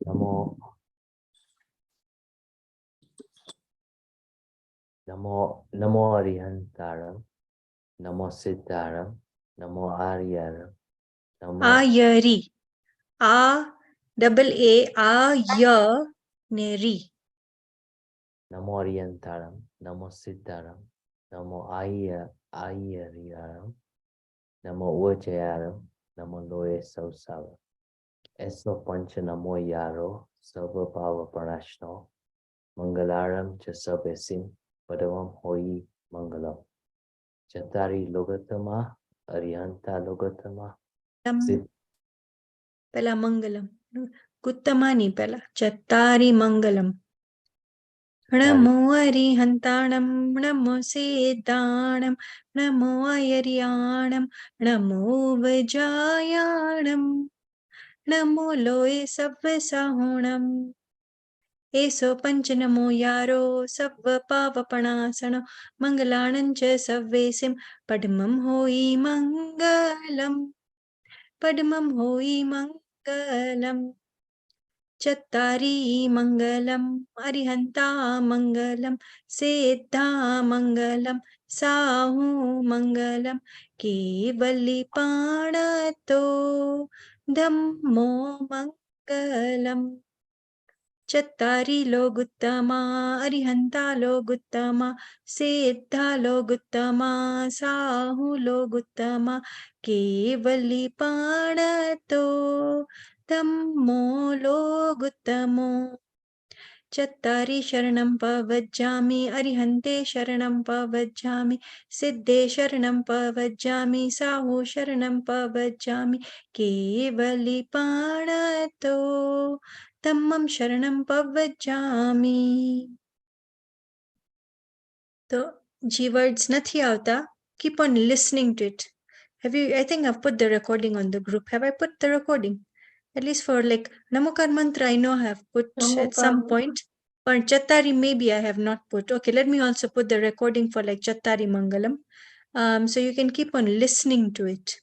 Namo Namo Arihantaram, Namo Siddharam, Namo Aryaram, Namo Ayari. A double A ya ne ri. Namo Arihantaram, Namo Siddharam, Namo Ayariyaram, Namo Ujayaram, Namo Loe Sausava. Eso Pancha Namo Yaro, Sarva Bhava Pranashno, Mangalaram Chasabesim, Padavam Hoi Mangalam. Chatari Logatama, Arihanta Logatama, Siddh. Pela Mangalam. Guttamani pela. Chattari Mangalam. Namo Arihantanam, Namo Siddhanam, Namo Ayariyanam, Namo Vajayanam, Namo Loe Savvasahunam. Eso Panchanamo Yaro, Savva Pavapanasana, Mangalanancha Savvesim, Padmam Hoi Mangalam, Padmam Hoi Mangalam. Chattari Mangalam, Arihanta Mangalam, Siddha Mangalam, Sahu Mangalam, Kevali Panato, Dhammo Mangalam. Chattari Loguttama, Arihanta Loguttama, Siddha Loguttama, Sahu Loguttama, Kevali Panato, Dhammo Loguttamo. Chattari Sharanam Pavajjami, Arihante Sharanam Pavajjami, Siddhe Sharanam Pavajjami, Sahu Sharanam Pavajjami, Kevali Panato, Dhammam Sharanam Pavajjami. So, G words nathi avta, keep on listening to it. I think I've put the recording on the group. Have I put the recording? At least for like Namokar Mantra, I know I have put at some point. But Chattari, maybe I have not put. Okay, let me also put the recording for like Chattari Mangalam. So you can keep on listening to it.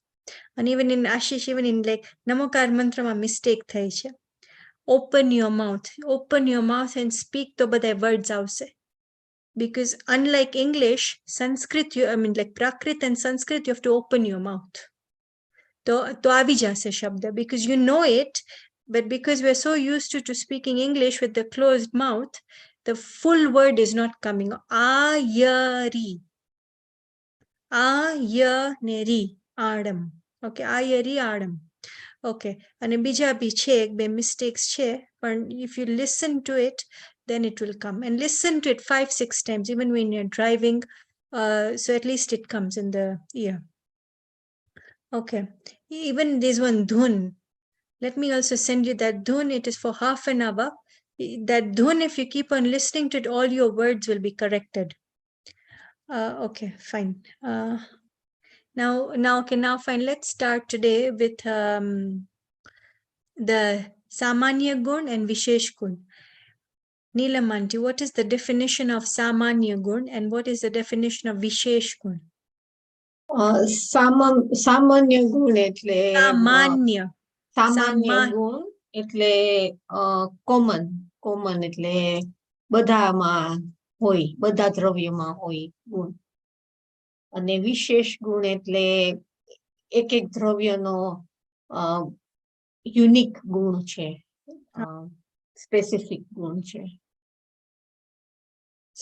And even in Ashish, even in like Namokar Mantra, ma mistake thai છે. Open your mouth and speak to બધા words આવશે. Because unlike English, Sanskrit, like Prakrit and Sanskrit, you have to open your mouth. તો આવી જશે શબ્દ, because you know it, but because we're so used to speaking English with the closed mouth, the full word is not coming. Ayari. Ayaneri. Adam. Okay, ayari Adam. Okay, અને બીજા બી છે એક બે mistakes છે, but if you listen to it, then it will come. And listen to it 5-6 times, even when you're driving, so at least it comes in the ear. Okay, even this one dhun. Let me also send you that dhun. It is for half an hour. That dhun, if you keep on listening to it, all your words will be corrected. Okay, fine. Now fine. Let's start today with the Samanya Gun and Vishesh Gun. Neelamanti, what is the definition of Samanya Gun and what is the definition of Vishesh Gun? સામાન્ય ગુણ એટલે સામાન્ય ગુણ એટલે common એટલે બધામાં હોય, બધા દ્રવ્યમાં હોય ગુણ. અને વિશેષ ગુણ એટલે એક દ્રવ્યનો યુનિક ગુણ છે, સ્પેસિફિક ગુણ છે.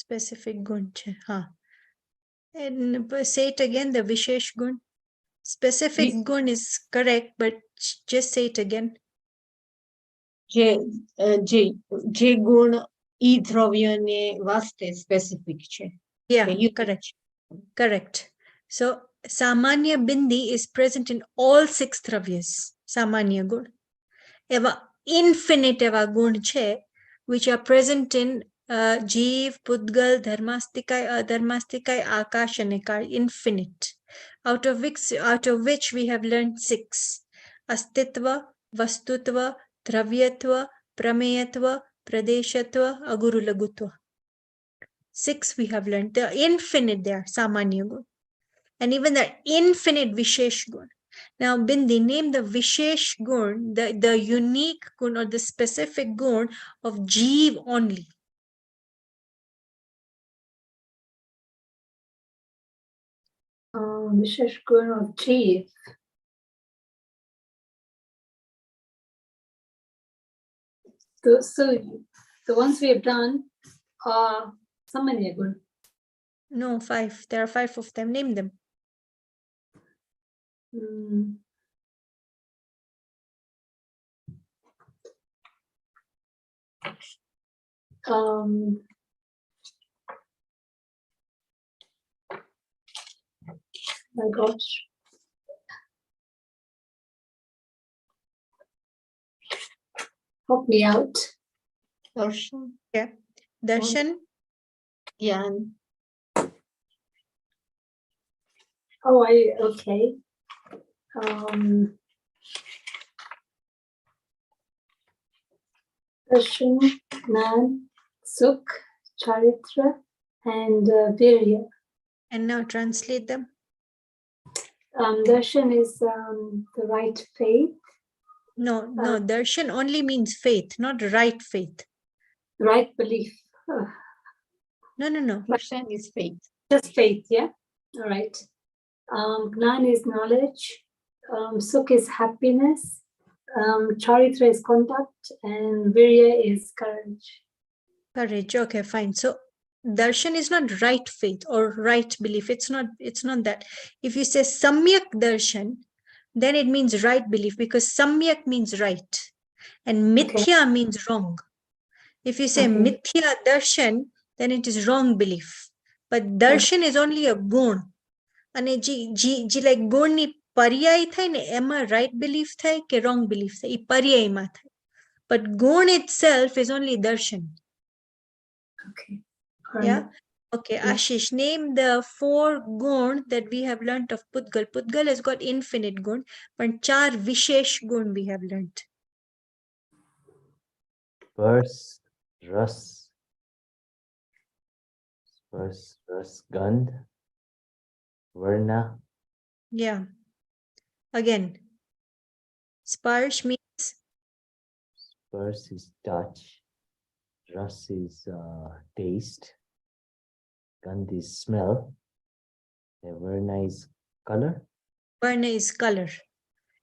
Specific gun છે, હા. And say it again, the Vishesh Gun. Specific gun is correct, but just say it again. જે ગુણ ઈ દ્રવ્યને વાસ્તે સ્પેસિફિક છે. Yeah, correct. So Samanya Bindi is present in all 6 dravyas. Samanya Gun. Eva infinite eva gun che, which are present in Jeev, Pudgal, Dharmastikai, Adharmastikai, Akash and Ekar, infinite. Out of which we have learned 6. Astitva, Vastutva, Dravyatva, Prameyatva, Pradeshatva, Agurulagutva. 6 we have learned. They are infinite there, Samanya Gun. And even the infinite Vishesh Gun. Now, Bindi, name the Vishesh Gun, the unique gun or the specific gun of Jeev only. Vishesh gun of Jeev. So the ones we have done are Samanya gun. No, 5. There are 5 of them. Name them. My gosh. Help me out. Darshan, Darshan, Gyan, Oh, okay. Darshan, Gnan, Sukh, Charitra, and Virya. and now translate them. Darshan is the right faith. No, Darshan only means faith, not right faith. Right belief. No. Darshan is faith. Just faith, yeah? All right. Gnan is knowledge. Sukh is happiness. Charitra is conduct. And Virya is courage. Courage. Okay, fine. So darshan is not right faith or right belief. It's not that. If you say samyak darshan, then it means right belief, because samyak means right and mithya means wrong. If you say mithya darshan, then it is wrong belief. But darshan is only a gun. અને જી like ગુણ ની પર્યાય થાય ને એમાં right belief થાય કે wrong belief થાય, ઈ પર્યાયમાં થાય. But ગુણ itself is only darshan. Okay. Yeah. Okay, Ashish, name the 4 gun that we have learnt of Pudgal. Pudgal has got infinite gun, but 4 Vishesh gun we have learnt. Spurs, Ras, Gandh, Varna. Yeah. Again, Sparsh means? Spurs is touch. Ras is taste. Gandh is smell. And Varna is color. Varna is color.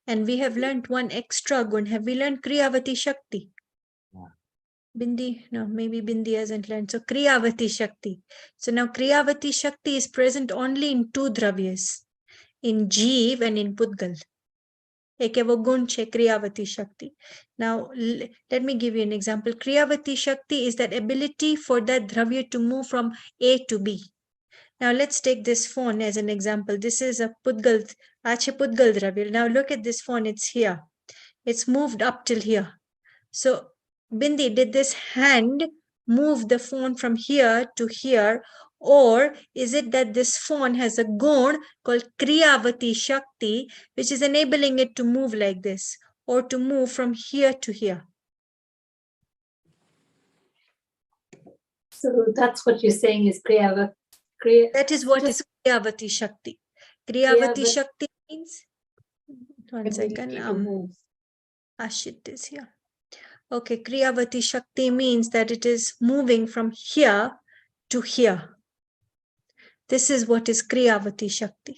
And we have learnt one extra gun. Have we learnt Kriyavati Shakti? Yeah. Bindi, no, maybe Bindi hasn't learned. So Kriyavati Shakti. So now Kriyavati Shakti is present only in 2 dravyas, in Jeev and in Pudgal. Ek evo gun che Kriyavati Shakti. Now let me give you an example. Kriyavati Shakti is that ability for that dravya to move from A to B. Now let's take this phone as an example. This is a Pudgal, Ache Pudgal dravya. Now look at this phone, it's here. It's moved up till here. So Bindi, did this hand move the phone from here to here, or is it that this phone has a gun called Kriyavati Shakti, which is enabling it to move like this, or to move from here to here? So that's what you're saying is That is what is Kriyavati Shakti. Kriyavati Shakti means, one second, Ashit is here. Okay, Kriyavati Shakti means that it is moving from here to here. This is what is Kriyavati Shakti.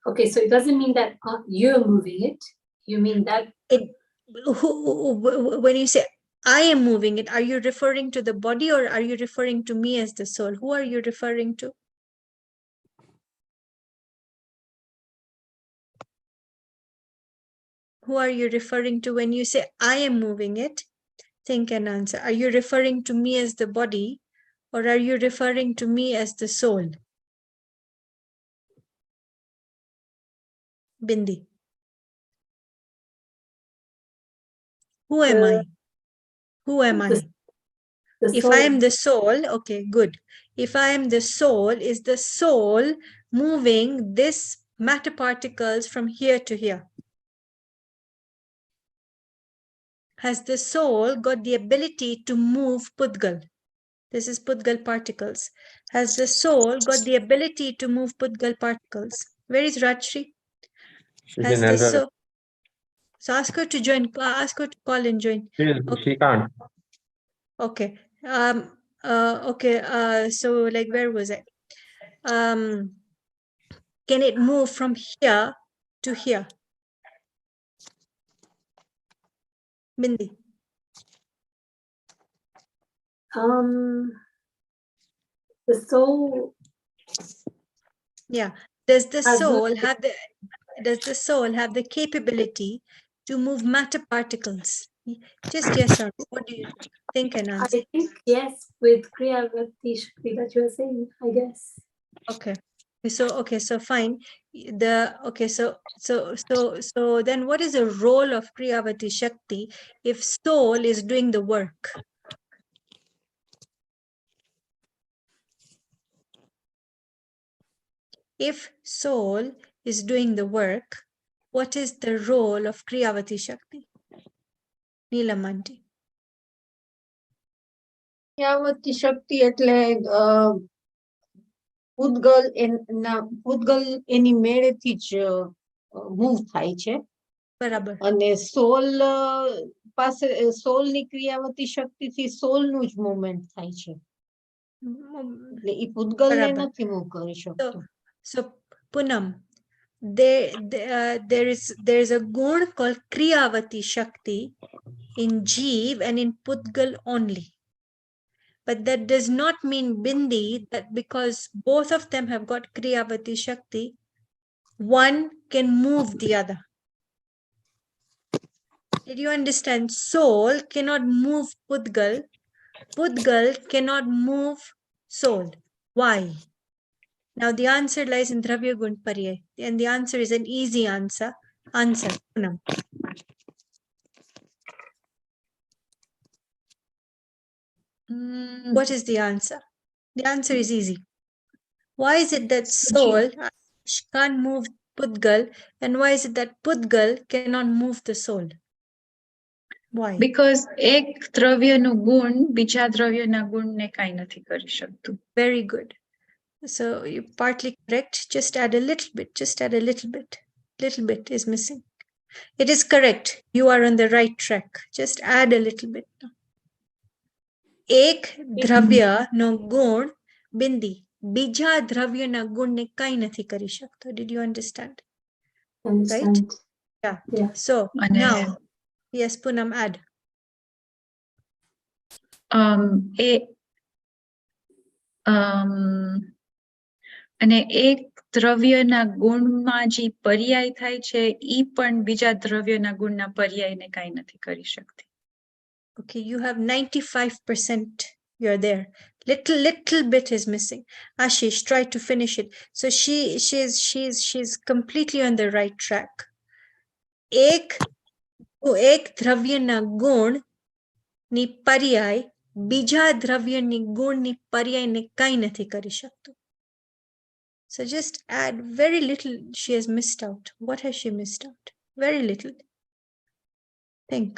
Okay, so it doesn't mean that you're moving it. You mean that when you say I am moving it, are you referring to the body or are you referring to me as the soul? Who are you referring to? Who are you referring to when you say I am moving it? Think and answer. Are you referring to me as the body, or are you referring to me as the soul? Bindi. Who am I? Who am I? If I am the soul, okay, good. If I am the soul, is the soul moving this matter particles from here to here? Has the soul got the ability to move Pudgal? This is Pudgal particles. Has the soul got the ability to move Pudgal particles? Where is Rajshri? She Has can the enter. so ask her to join. Ask her to call and join. She can't. Okay. Okay. So like, where was I? Can it move from here to here? Bindi. The soul. Yeah. Does the Has soul have the capability to move matter particles? Just yes or no. What do you think and answer? I think yes, with Kriyavati Shakti that you are saying, I guess. Okay. So fine. So then what is the role of Kriyavati Shakti if soul is doing the work? If soul is doing the work, what is the role of Kriyavati Shakti? Neelamanti. ક્રિયાવતી શક્તિ એટલે પૂતગલ એની મેળેથી જ move થાય છે બરાબર. અને સોલ પાસે સોલની ક્રિયાવતી શક્તિથી સોલનું જ મૂવમેન્ટ થાય છે એટલે ઈ પૂતગલને બરાબર. નથી મૂવ કરી શકતો. So Punam, there is a gun called Kriyavati Shakti in Jeev and in Pudgal only. But that does not mean Bindi that because both of them have got Kriyavati Shakti, one can move the other. Did you understand? Soul cannot move Pudgal. Pudgal cannot move soul. Why? Now the answer lies in Dravya Gun Paryay. And the answer is an easy answer. Punam. What is the answer? The answer is easy. Why is it that soul can't move Pudgal, and why is it that Pudgal cannot move the soul? Why? Because એક દ્રવ્યનું ગુણ બીજા દ્રવ્યના ગુણને કાંઈ નથી કરી શકતું. Very good. So you're partly correct. Just add a little bit. Just add a little bit. Little bit is missing. It is correct. You are on the right track. Just add a little bit. એક દ્રવ્ય નો ગુણ બિંદી બીજા દ્રવ્ય ના ગુણ ને કઈ નથી કરી શકતો. Did you understand? Understand. Yeah. Yeah. So અને now, yes, Punam, add. અને એક દ્રવ્યના ગુણમાં જે પર્યાય થાય છે ઈ પણ બીજા દ્રવ્યના ગુણના પર્યાયને કાંઈ નથી કરી શકતી. Okay, you have 95%. You're there. Little bit is missing. Ashish, try to finish it. So she's completely on the right track. एक દ્રવ્યના ગુણ ની પર્યાય બીજા દ્રવ્યની ગુણની પર્યાયને કાંઈ નથી કરી શકતું. So just add very little. She has missed out. What has she missed out? Very little. Think.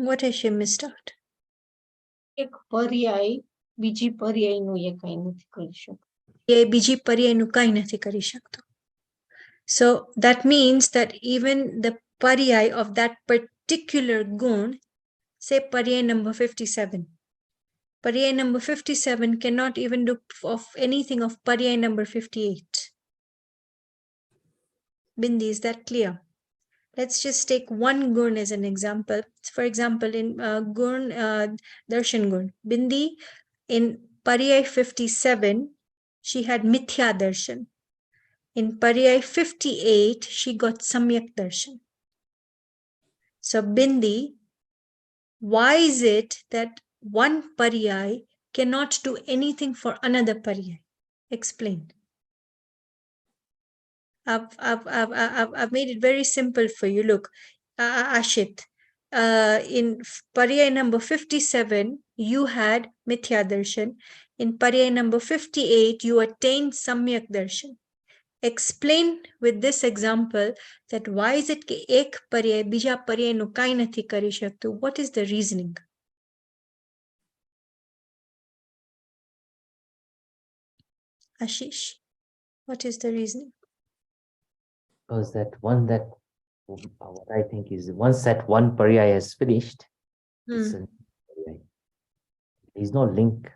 What has she missed out? એક પર્યાય બીજી પર્યાયનું એ કાંઈ નથી કરી શકતો. એ બીજી પર્યાયનું કાંઈ નથી કરી શકતો. So that means that even the paryay of that particular gun, say paryay number 57. Paryay number 57 cannot even do of anything of paryay number 58. Bindi, is that clear? Let's just take one gun as an example. For example, in gun, darshan gun, Bindi, in paryay 57, she had mithya darshan. In paryay 58, she got samyak darshan. So Bindi, why is it that one paryay cannot do anything for another paryay? Explain. I've made it very simple for you. Look, Ashit, in paryay number 57, you had mithya darshan. In paryay number 58, you attained samyak darshan. Explain with this example that why is it કે એક પર્યાય બીજા પર્યાયનું કાંઈ નથી કરી શકતું? What is the reasoning? Ashish, what is the reasoning? Because what I think is once that one paryaya is finished, it's a new paryaya. There's no link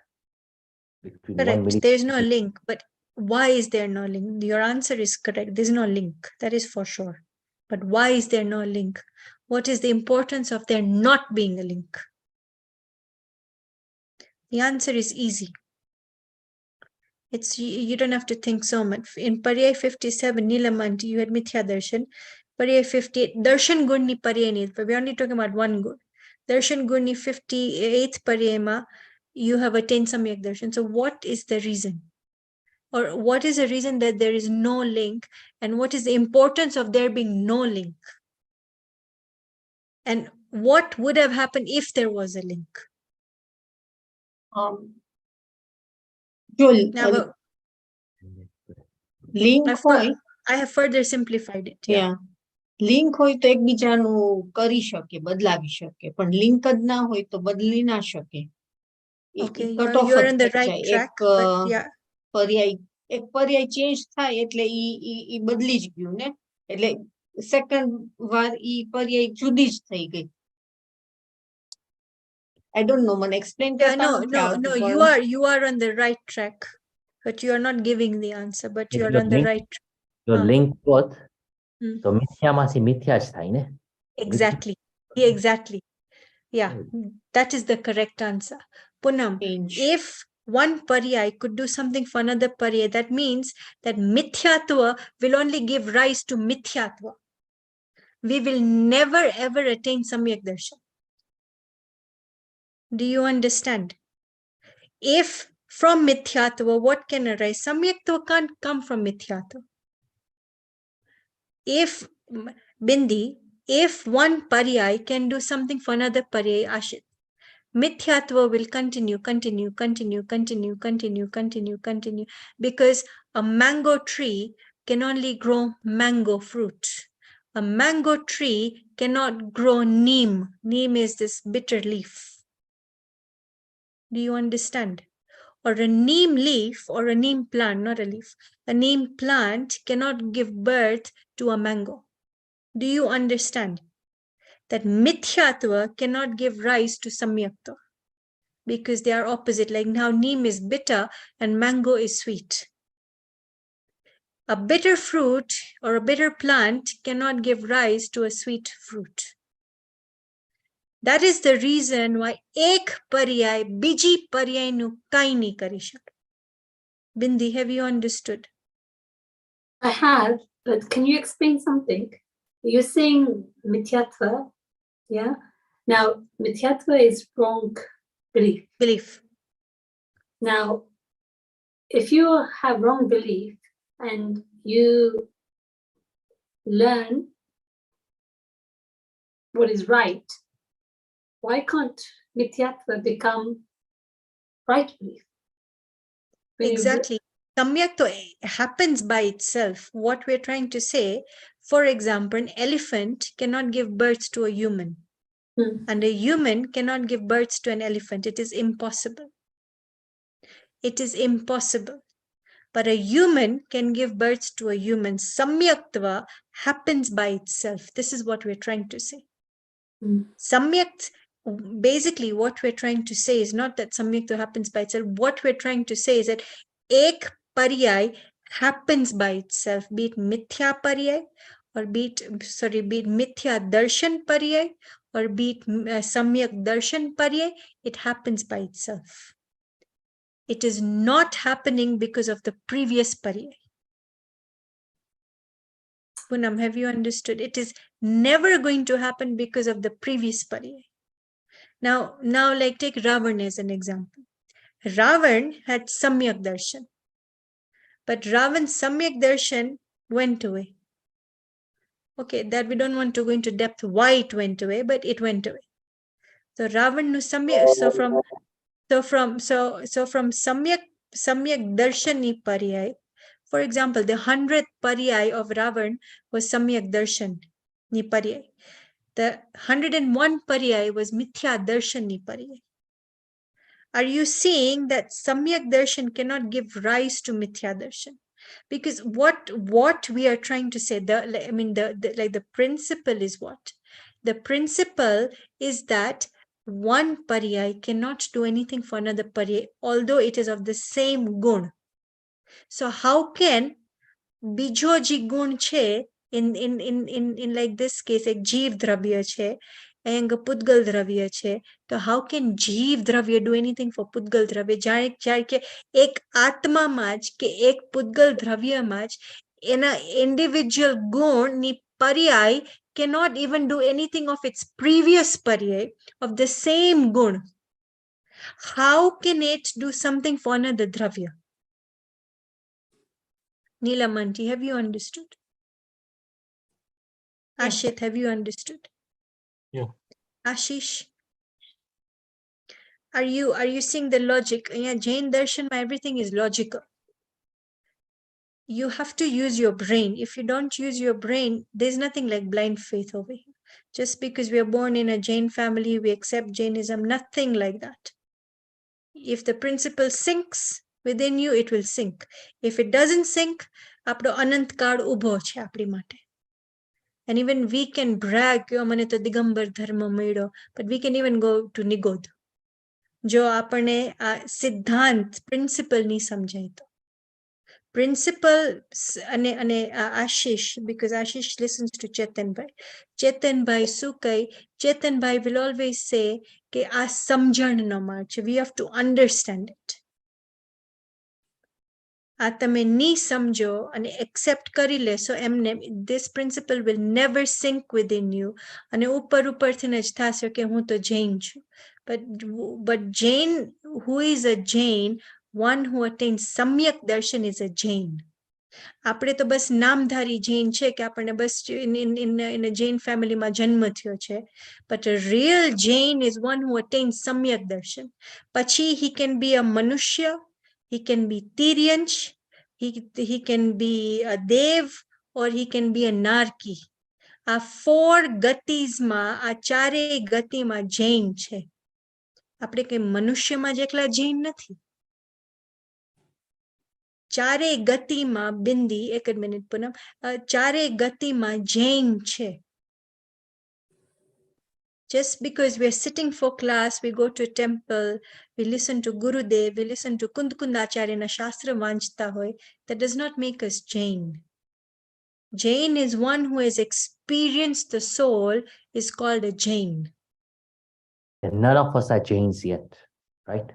between one Correct. mini. There's no link, but why is there no link? Your answer is correct. There's no link. That is for sure. But why is there no link? What is the importance of there not being a link? The answer is easy. It's you don't have to think so much. In Paryay 57, Nilamant, you had Mithya Darshan. Paryay 58, Darshan Gunni Paryay, but we're only talking about one good. Darshan Gunni 58th Paryayma, you have attained Samyak Darshan. So what is the reason? Or what is the reason that there is no link? And what is the importance of there being no link? And what would have happened if there was a link? જો Now, link હોય I have further simplified it. Yeah. Link હોય તો એકબીજાનું કરી શકે, બદલાવી શકે, પણ લિંક જ ના હોય તો બદલી ના શકે. Okay, કટ ઓફ you're જ on the થઈ right જાય. track, but yeah. એક પર્યાય ચેન્જ થાય એટલે ઈ બદલી જ ગયું ને, એટલે સેકન્ડ વાર ઈ પર્યાય જુદી જ થઈ ગઈ. I don't know, મને explain Yeah, કરતા નથી no, આવતું, you are on the right track, but you are not giving the answer, but you are Your on the link- right track. Your link both. Hmm. તો મિથ્યામાંથી મિથ્યા જ થાય ને. Exactly. Exactly. Yeah, that is the correct answer. Punam, change. if one paryay could do something for another paryay, that means that mithyatva will only give rise to mithyatva. We will never ever attain samyak darshan. Do you understand? If from mithyatva, what can arise? Samyaktva can't come from mithyatva. If Bindi, if one paryay can do something for another paryay, Ashit, mithyatva will continue, because a mango tree can only grow mango fruit. A mango tree cannot grow neem. Neem is this bitter leaf. Do you understand? Or a neem leaf or a neem plant, not a leaf. A neem plant cannot give birth to a mango. Do you understand? That mithyatva cannot give rise to samyaktva, because they are opposite. Like now neem is bitter and mango is sweet. A bitter fruit or a bitter plant cannot give rise to a sweet fruit. That is the reason why ek paryay biji paryay nu kai nahi kari shake. Bindi, have you understood? I have, but can you explain something? You're saying mithyatva, yeah? Now, mithyatva is wrong belief. Now, if you have wrong belief and you learn what is right, why can't mithyatva become right belief? Exactly. Samyaktva happens by itself. What we're trying to say, for example, an elephant cannot give birth to a human. And a human cannot give birth to an elephant. It is impossible. It is impossible. But a human can give birth to a human. Samyaktva happens by itself. This is what we're trying to say. Samyakt, basically what we're trying to say is not that samyaktva happens by itself. What we're trying to say is that ek paryay happens by itself, be it mithya paryay, or be it mithya darshan paryay, or be it samyak darshan paryay, it happens by itself. It is not happening because of the previous paryay. Punam, have you understood? It is never going to happen because of the previous paryay. Now, like take Ravan as an example. Ravan had samyak darshan, but Ravan's samyak darshan went away. Okay, that we don't want to go into depth why it went away, but it went away. So Ravan nu samyak. So from samyak darshani paryay, for example, the 100th paryay of Ravan was samyak darshan ni paryay. The 101 paryay was mithya darshan ni paryay. are you saying that Samyak Darshan cannot give rise to Mithya Darshan? Because what we are trying to say, the principle is what? The principle is that one paryay cannot do anything for another paryay, although it is of the same gun. So how can bijo ji gun che in like this case ek jeev dravya che and pudgal dravya che, so how can jeev dravya do anything for pudgal dravya? જ્યારે કે એક આત્મામાં જ કે એક pudgal દ્રવ્યમાં જ એના individual ગુણ ની પર્યાય cannot even do anything of its previous paryay of the same gun. How can it do something for another dravya? Neelamanti, have you understood? Yeah. Ashit, have you understood? Yeah. Ashish, are you seeing the logic? Yeah, Jain Darshan, everything is logical. You have to use your brain. If you don't use your brain, there's nothing like blind faith over here. Just because we are born in a Jain family, we accept Jainism, nothing like that. If the principle sinks within you, it will sink. If it doesn't sink, આપડો અનંત કાળ ઊભો છે આપણી માટે. And even we can brag, "Oh, મને તો દિગંબર ધર્મ મળ્યો," but we can even go to Nigodh. જો આપણને આ સિદ્ધાંત પ્રિન્સિપલ નહીં સમજાય તો. Principle અને Ashish, because Ashish listens to Chetan Bhai. Chetan Bhai શું કહે? Chetan Bhai will always say કે આ સમજણનો માર્ગ છે. We have to understand it. આ તમે ની સમજો અને accept કરી લેશો એમને, this principle will never sink within you. અને ઉપરથી જ થશે કે હું તો જૈન છું. But Jain, who is a Jain, one who attains Samyak Darshan is a Jain. આપણે તો બસ નામધારી જૈન છે કે આપણને બસ in a Jain family માં જન્મ થયો છે. But a real Jain is one who attains Samyak Darshan. પછી he can be a મનુષ્ય, he can be Tiryansh, he can be a Dev, or he can be a Narki. આ 4 ગતિમાં, આ ચારેય ગતિમાં જૈન છે. આપણે કઈ મનુષ્યમાં જ એકલા જૈન નથી. ચારેય ગતિમાં બિંદી, એક જ મિનિટ પૂનમ, ચારેય ગતિમાં જૈન છે. Just because we are sitting for class, we go to a temple, we listen to Gurudev, we listen to Kundakundacharya Shastra Vanchta hoy, that does not make us Jain. Jain is one who has experienced the soul, is called a Jain. And none of us are Jains yet, right?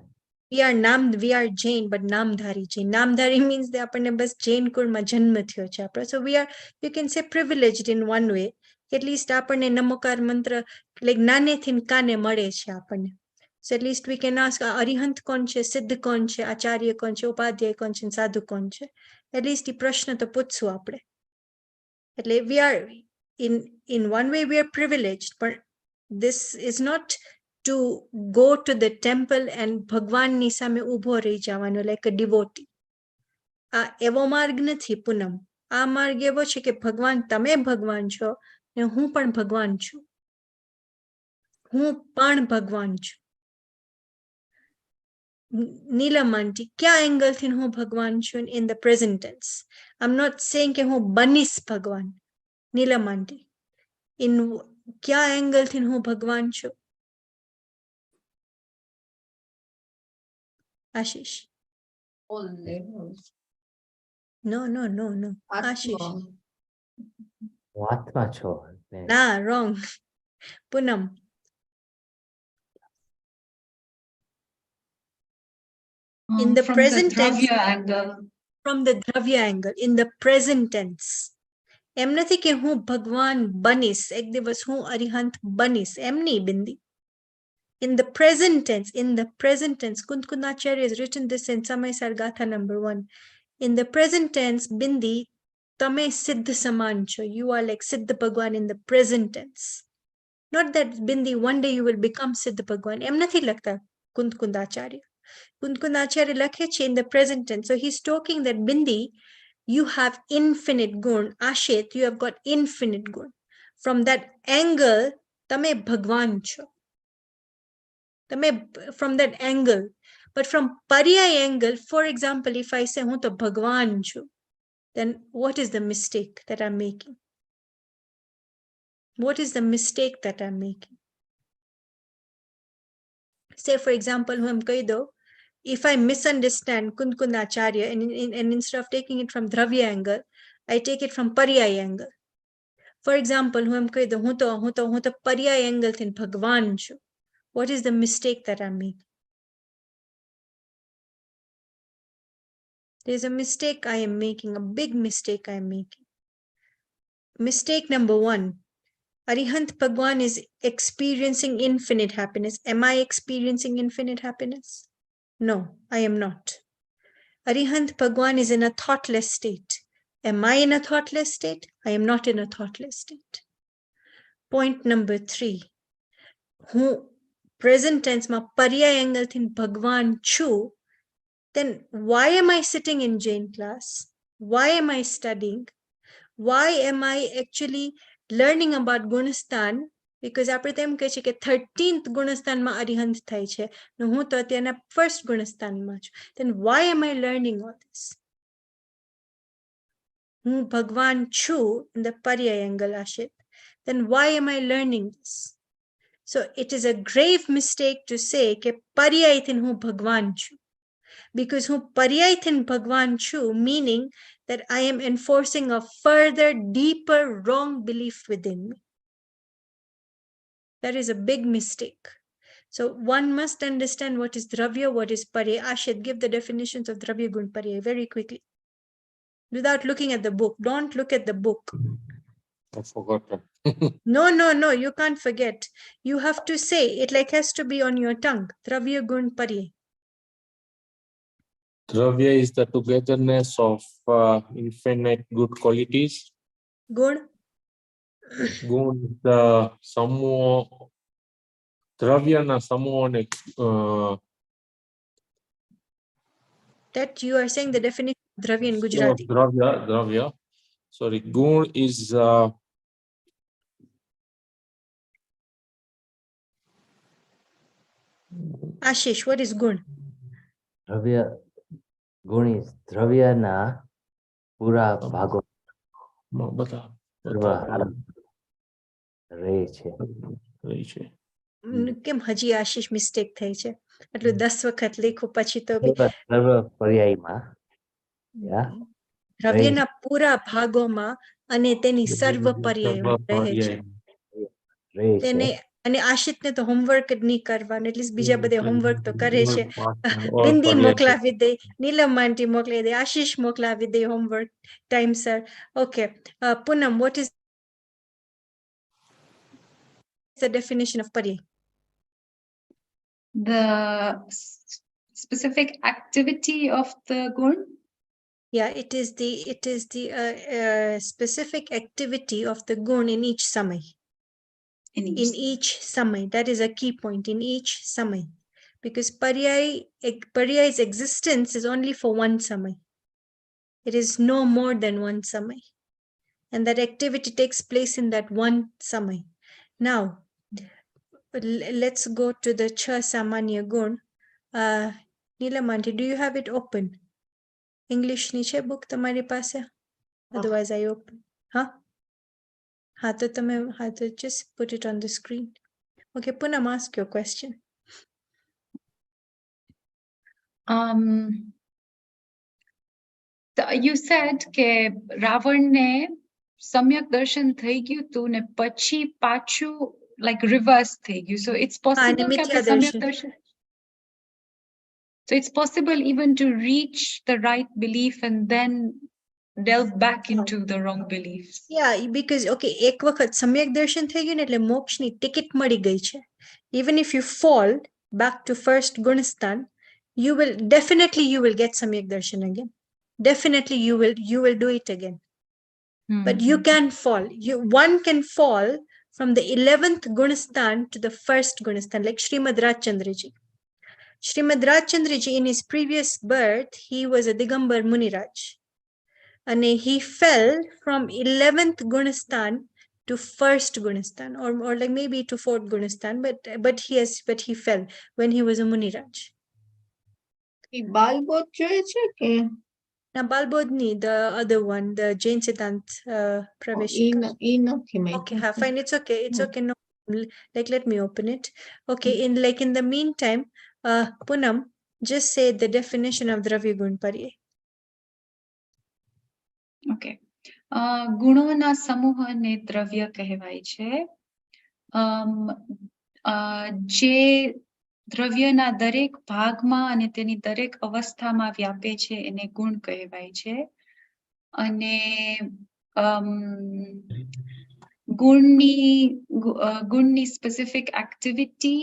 We are Jain, but Namdhari Jain. Namdhari means that આપણને બસ Jain કુળમાં જન્મ થયો છે આપણો. So we are, you can say, privileged in one way. At least આપણને નમોકાર મંત્ર like નાનેથી કાને મળે છે આપણને. So at least we can ask, Arihant કોણ છે, સિદ્ધ કોણ છે, આચાર્ય કોણ છે, ઉપાધ્યાય કોણ છે, સાધુ કોણ છે. At least ಈ પ્રશ્ન તો પૂછશું આપણે. એટલે we are in one way we are privileged, but this is not to go to the temple and ભગવાનની સામે ઊભો રહી જવાનો like a devotee. આ એવો માર્ગ નથી પૂનમ. આ માર્ગ એવો છે કે ભગવાન, તમે ભગવાન છો ને હું પણ ભગવાન છું. હું પણ ભગવાન છું. નીલમ આંટી, કયા એંગલથી હું ભગવાન છું in the present tense? I'm not saying કે હું બનીશ ભગવાન. નીલમ આંટી, in કયા એંગલથી હું ભગવાન છું? Ashish. All levels. No. Ashish. આત્મા. હું આત્મા છો. Nah, wrong. Punam. In the From present the tense. Dravya angle. From the Dravya angle, in the present tense. એમ નથી કે હું ભગવાન બનીશ, એક દિવસ હું અરિહંત બનીશ, એમ નહીં bindi. In the present tense, Kundakundacharya has written this in Samaysar Gatha number 1. In the present tense, bindi, tame siddh saman cho. You are like Siddha Bhagwan in the present tense. Not that bindi, one day you will become Siddha Bhagwan. Em nathi lagta Kundakundacharya. Kundakundacharya lakhe che in the present tense. So he's talking that bindi, you have infinite gun. Ashit, you have got infinite gun. From that angle, tame Bhagwan cho. From that angle, But from paryay angle, for example, if I say હું તો ભગવાન છું, then what is the mistake that I'm making? What is the mistake that I'm making? Say, for example, હું એમ કહી દઉં, if I misunderstand Kunkundacharya and instead of taking it from Dravya angle, I take it from paryay angle. For example, હું એમ કહી દઉં, હું તો paryay angle થી ભગવાન છું. What is the mistake that I'm making? There's a mistake I am making, a big mistake I am making. Mistake number 1. Arihant Bhagwan is experiencing infinite happiness. Am I experiencing infinite happiness? No, I am not. Arihant Bhagwan is in a thoughtless state. Am I in a thoughtless state? I am not in a thoughtless state. Point number 3. Who present tense ma paryay angle thin Bhagwan chu, then why am I sitting in Jain class? Why am I studying? Why am I actually learning about Gunastan? Because આપણે તેમ કહે છે કે 13th ગુણસ્થાનમાં Arihant થાય છે ને હું તો અત્યારના first ગુણસ્થાનમાં છું. Then why am I learning all this? હું ભગવાન છું in the paryay angle ashit. Then why am I learning this? So it is a grave mistake to say કે paryay thin હું ભગવાન છું. Because who paryay thin Bhagwan chu, meaning that I am enforcing a further, deeper, wrong belief within me. That is a big mistake. So one must understand what is Dravya, what is Paryay. Ashit, give the definitions of Dravya, Gun, Paryay very quickly. Without looking at the book. Don't look at the book. I forgot. No, you can't forget. You have to say, it like has to be on your tongue. Dravya, Gun, Paryay. Dravya is the togetherness of infinite good qualities. Gun, Gun is the samuha. Dravya na samuha ne that you are saying the definition of Dravya in Gujarati. Dravya. Sorry, Gun is Ashish, what is Gun? દ્રવ્ય ગુણ is દ્રવ્યના પૂરા ભાગો બધા સર્વ રહે છે. રહી છે. કેમ હજી આશીષ મિસ્ટેક થઈ છે? એટલું 10 વખત લખો પછી તો બી સર્વ પર્યાયમાં yeah, દ્રવ્યના પૂરા ભાગોમાં અને તેની સર્વ પર્યાયો રહે છે. રહે છે. તેને અને આશિતને તો હોમવર્ક જ નહીં કરવાનું, એટલીસ્ટ બીજા બધા હોમવર્ક તો કરે છે. બિંદી મોકલાવી દે, નીલમ આંટી મોકલાવી દે, આશીષ મોકલાવી દે હોમવર્ક ટાઈમસર. Okay, Poonam, what is the definition of paryay? The specific activity of the gun. Yeah, it is the specific activity of the gun in each samay. In each samay, that is a key point, in each samay. Because paryay's existence is only for one samay. It is no more than one samay. And that activity takes place in that one samay. Now, let's go to the Cha Samanya Gun. Neelamanti, do you have it open? English niche book tamari પાસે? Otherwise I open. Huh? તો just put it on the screen. Okay, Poonam, ask your question. You said કે રાવણને સમ્યક દર્શન થઈ ગયું તું ને પછી પાછું like reverse થઈ ગયું. So it's possible કે આપણે સમ્યક દર્શન. So it's possible even to reach the right belief and then delve back into the wrong beliefs. Yeah, because okay, એક વખત સમ્યક દર્શન થઈ ગયું ને એટલે મોક્ષની ટિકિટ મળી ગઈ છે. Even if you fall back to first Gunastan, you will get samyak darshan again. Definitely you will do it again. But you can fall. One can fall from the 11th Gunastan to the first Gunastan, like Srimad Rajchandraji. Srimad Rajchandraji, in his previous birth, he was a Digambar Muniraj. And he fell from 11th Gunastan to first Gunastan, or like maybe to fourth Gunastan, but he fell when he was a Muniraj. એ બાલબોધ જોઈએ છે કે Now, Balbodhni, the other one, the Jain Siddhant Praveshika. ઈ નથી Okay, માહિતી. fine. It's okay. It's Hmm. okay. No, like let me open it. Okay, in the meantime, Poonam, just say the definition of Dravya Gun Parye. Okay ગુણોના સમૂહને દ્રવ્ય કહેવાય છે. જે દ્રવ્યના દરેક ભાગમાં અને તેની દરેક અવસ્થામાં વ્યાપે છે એને ગુણ કહેવાય છે. અને ગુણની સ્પેસિફિક એક્ટિવિટી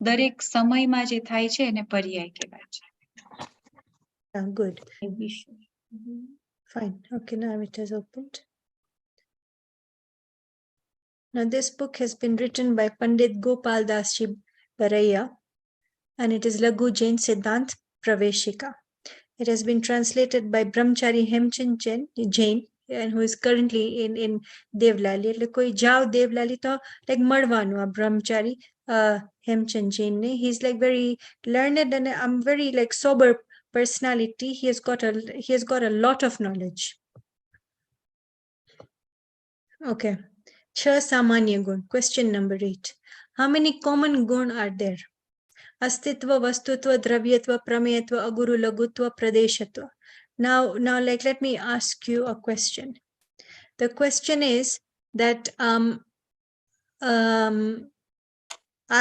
દરેક સમયમાં જે થાય છે એને પર્યાય કહેવાય છે. Good. વિશે. Fine. Okay, now it has opened. Now, this book has been written by Pandit Gopal Das Ji Baraya, and it is Laghu Jain Siddhant Praveshika. It has been translated by Brahmachari Hemchand Jain, and who is currently in Devlali. એટલે કોઈ જાવ Devlali તો like મળવાનું આ Brahmachari Hemchand Jain ને. He's like very learned and I'm very like sober personality. He has got a lot of knowledge. Okay. Chha Samanya Gun. Question number 8. How many common gun are there? Astitva, Vastutva, Dravyatva, Prameyatva, Aguru, Lagutva, Pradeshatva. Now, like, let me ask you a question. The question is that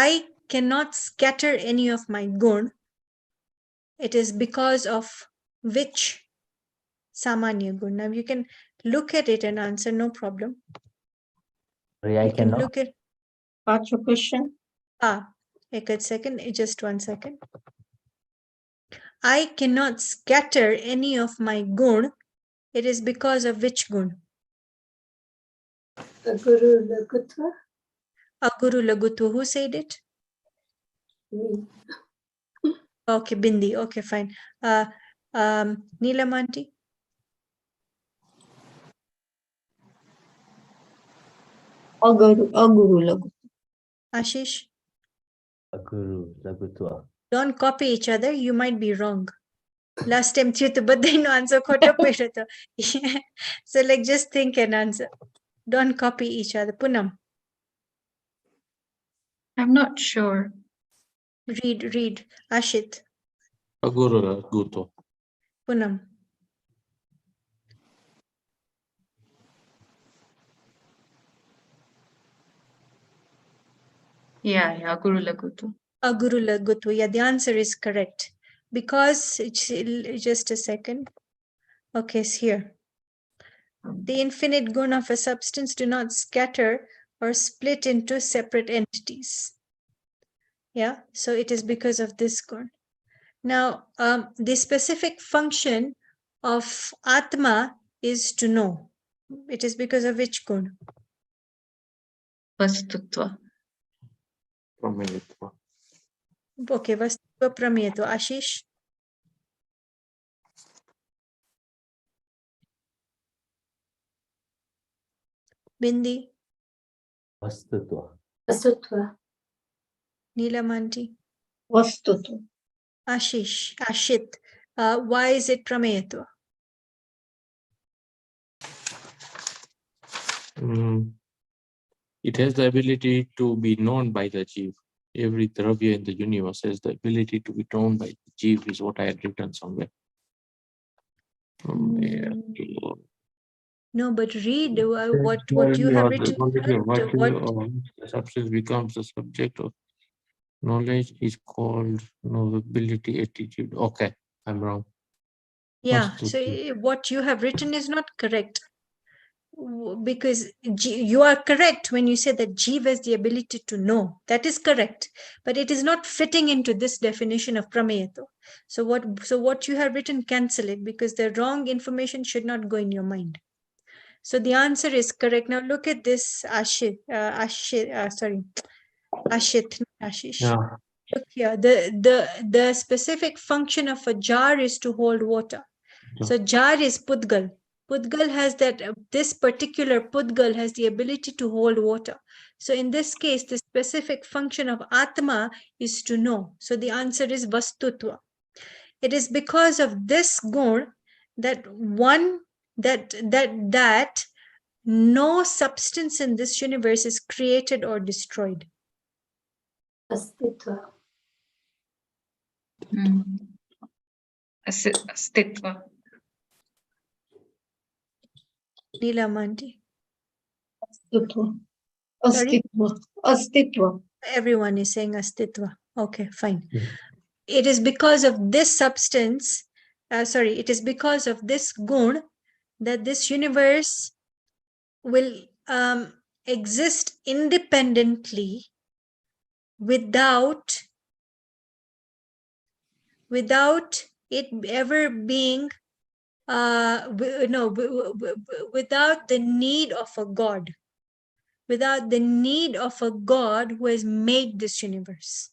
I cannot scatter any of my gun. It is because of which Samanya Gun? Now, you can look at it and answer, no problem. Sorry, I You can cannot. look at. પાછો question. A second, just 1 second. I cannot scatter any of my gun. It is because of which gun? Guru Lagutva. Aguru Lagutva. Who said it? Me. Okay, Bindi. Okay, fine. Neelamanti. અગુરુ લઘુ. Ashish. Guru Lagutva. Don't copy each other. You might be wrong. Last time થયું તો બધાનો answer ખોટો પડ્યો હતો. So like just think and answer. Don't copy each other. Poonam. I'm not sure. Read. Ashit. Aguru Lagutva. Poonam. Yeah, Guru Lagutva. Aguru Lagutva. Yeah, the answer is correct. Because it's just a second. Okay, it's here. The infinite gun of a substance do not scatter or split into separate entities. Yeah, so it is because of this gun. Now, the specific function of Atma is to know. It is because of which gun? Vastutva. Prameyatva. Okay, Vastutva Prameyatva. Ashish? Bindi? Vastutva. Asutva. Neelamanti? વસ્તુત્વ. Ashit. Why is it Prameyatva? It has the ability to be known by the Jeev. Every Dravya in the universe has the ability to be known by the Jeev, is what I had written somewhere. No, but read what you have written. The substance becomes the subject of knowledge is called knowability attitude. Okay, I'm wrong. Yeah, Vastutva. so what you have written is not correct. Because you are correct when you say that Jeev has the ability to know. That is correct. But it is not fitting into this definition of Prameyatva. So what you have written, cancel it, because the wrong information should not go in your mind. So the answer is correct. Now look at this, Ashit. Ashish. Yeah. Look here. The specific function of a jar is to hold water. So jar is Pudgal. Pudgal has that, this particular Pudgal has the ability to hold water. So in this case, the specific function of Atma is to know. So the answer is Vastutva. It is because of this gun that that no substance in this universe is created or destroyed. Astitva. Astitva. Neelamanti. Astitva. Sorry? Astitva. Astitva. Everyone is saying astitva. Okay, fine. Yeah. It is because of this substance, it is because of this gun that this universe will exist independently without it ever being without the need of a God, without the need of a God who has made this universe.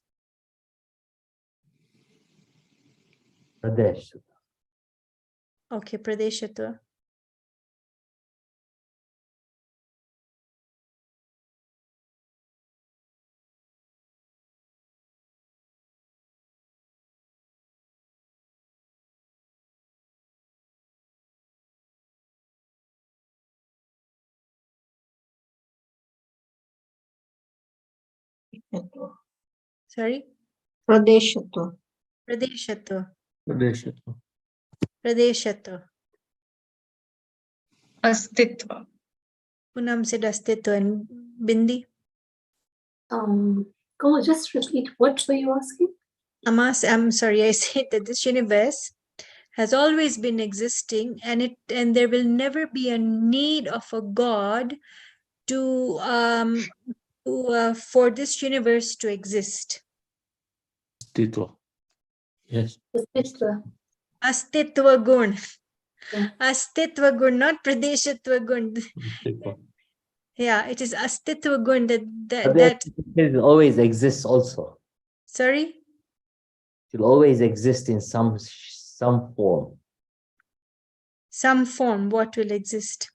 Pradesh. Okay, Pradeshatva. Sorry? Pradeshatva. Pradeshatva. Pradeshatva. Pradeshatva. Astitva. Poonam said astitva and Bindi. Go just repeat. What were you asking? I'm sorry, I said that this universe has always been existing, and there will never be a need of a God for this universe to exist. Astitva. Yes. Astitva. Astitva gun. Yeah. Astitva gun, not Pradeshatva gun. Astitva. Yeah, it is Astitva gun that It will always exist also. sorry? It will always exist in some form. Some form, what will exist?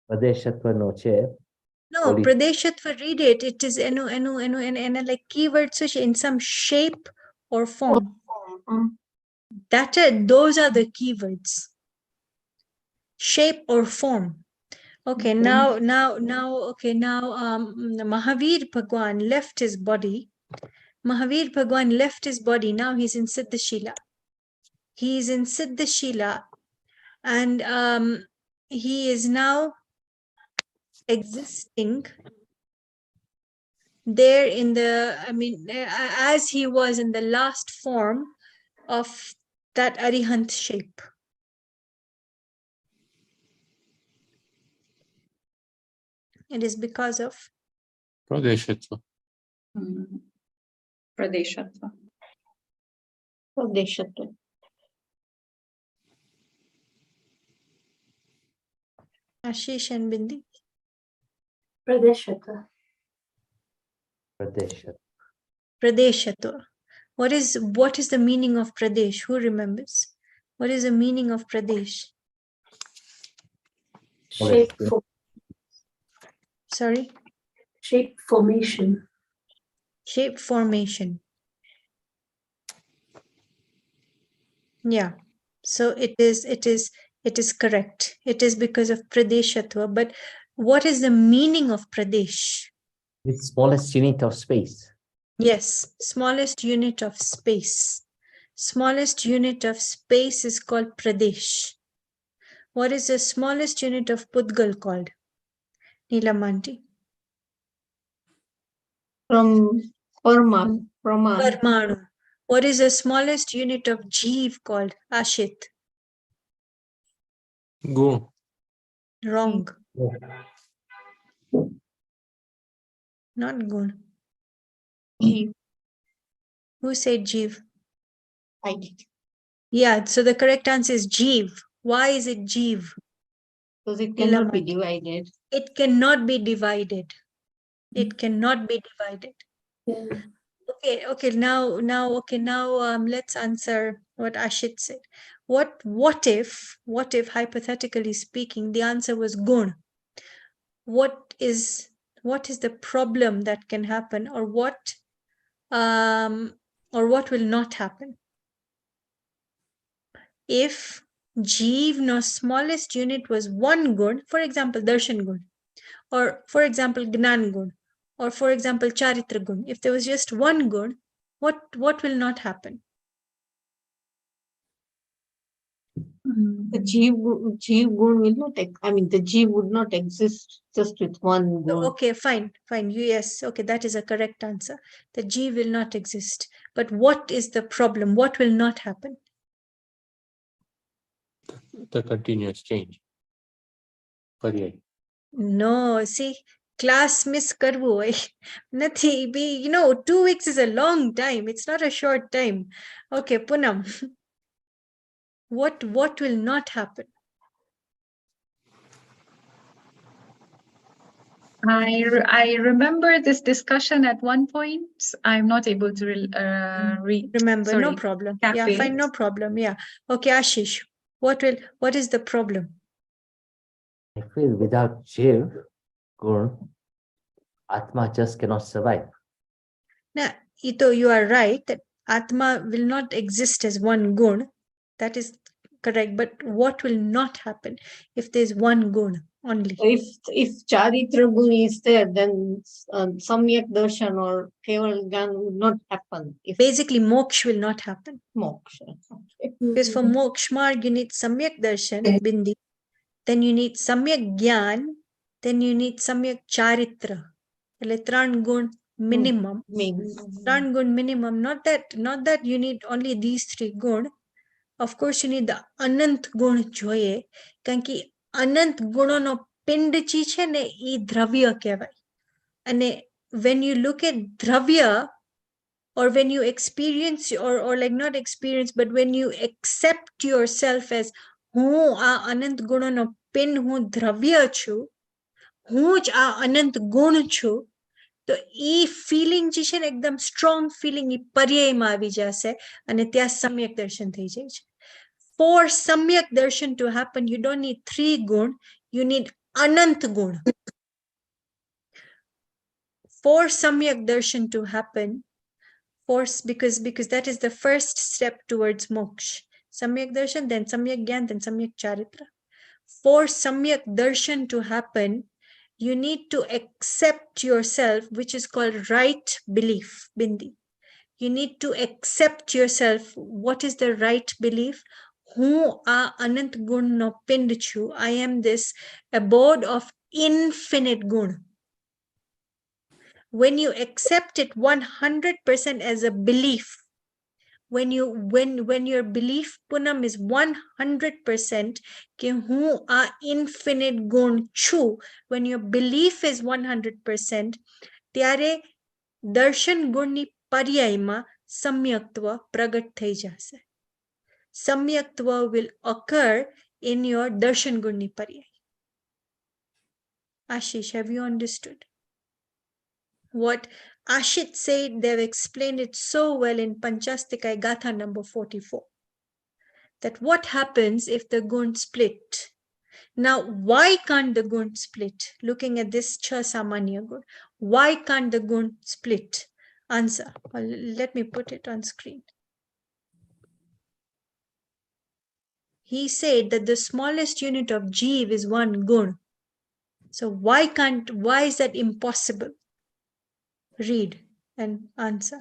Pradeshatva noche. No, Holy- Pradeshatva, read it. It is like keyword such in some shape or form. Those are the keywords. Shape or form. Okay, Okay. now Mahavir Bhagwan left his body. Mahavir Bhagwan left his body. Now he's in Siddhashila. He is in Siddhashila, and he is now existing there in the, as he was in the last form of that Arihant shape. It is because of Pradeshatva. Pradeshatva. Pradeshatva. Ashish and Bindi. Pradeshatva. Pradeshatva. Pradeshatva. What is the meaning of Pradesh? Who remembers? What is the meaning of Pradesh? Shape, Sorry? shape formation. Shape formation. Yeah. So it is correct. It is because of Pradeshatva. But what is the meaning of Pradesh? The smallest unit of space. Yes, smallest unit of space. Smallest unit of space is called Pradesh. What is the smallest unit of Pudgal called? Neelamanti. From Parmanu. Parmanu. What is the smallest unit of Jeev called? Ashit. Go. Wrong. Not good. Jeev. Who said Jeev? I did. Yeah, so the correct answer is Jeev. Why is it Jeev? Because it cannot be Neelamanti. divided. It cannot be divided. It cannot be divided. Yeah. Okay, now let's answer what Ashit said. What if hypothetically speaking the answer was gun? What is the problem that can happen, or what will not happen? if Jeev no smallest unit was one gun, for example, Darshan gun, or for example, Gnan gun, or for example, Charitra gun, if there was just one gun, what will not happen? The Jeev gun will not, the Jeev would not exist just with one gun. Okay, fine. Yes, okay, that is a correct answer. The Jeev will not exist. But what is the problem? What will not happen? The continuous change. Paryay. No, see, class miss karvu hoy. Nathi, 2 weeks is a long time. It's not a short time. Okay, Poonam. What will not happen? I remember this discussion at one point. I'm not able to Remember, no sorry, problem. cap Yeah, fine, it. no problem. Yeah. Okay, Ashish, what is the problem? I feel without Jiv, Gun, Atma just cannot survive. Now, Ito, you are right that Atma will not exist as one gun. That is correct. But what will not happen if there's one gun only? If Charitra gun is there, then Samyak Darshan or Keval Gyan would not happen. Basically, moksha will not happen. Moksha. Okay. Because for moksha marg, you need Samyak Darshan, Bindi. Then you need Samyak Gyan. Then you need Samyak Charitra. Tran gun minimum. Tran gun minimum. Not that you need only these 3 gun. Of course, you need the Anant gun જોઈએ. કારણ કે અનંત ગુણોનો પિંડ જે છે ને એ દ્રવ્ય કહેવાય. અને when you look at dravya, or when you experience, or like not experience, but when you accept yourself as હું આ અનંત ગુણોનો પિંડ, હું દ્રવ્ય છું, હું જ આ અનંત ગુણ છું, તો એ ફિલિંગ જે છે ને એકદમ સ્ટ્રોંગ ફિલિંગ એ પર્યાયમાં આવી જશે અને ત્યાં સમ્યક દર્શન થઈ જાય છે. For Samyak Darshan to happen, you don't need 3 gun, you need Anant gun. For Samyak Darshan to happen, because that is the first step towards moksha. Samyak Darshan, then Samyak Gyan, then Samyak Charitra. For Samyak Darshan to happen, you need to accept yourself, which is called right belief, Bindi. You need to accept yourself. What is the right belief? હું આ અનંત ગુણનો પિંડ છું. I am this abode of infinite gun. When you accept it 100% as a belief, when your belief, Poonam, is 100% कि હું આ infinite gun છું, when your belief is 100%, ત્યારે દર્શન ગુણની પર્યાયમાં સમ્યક્ત્વ પ્રગટ થઈ જશે. Samyaktva will occur in your darshan guni paryay. Ashish, have you understood? What Ashit said, they've explained it so well in Panchastika Gatha number 44. That what happens if the gun split? Now, why can't the gun split? Looking at this Cha Samanya gun, why can't the gun split? Answer. Let me put it on screen. He said that the smallest unit of Jeev is 1 gun. So why is that impossible? Read and answer.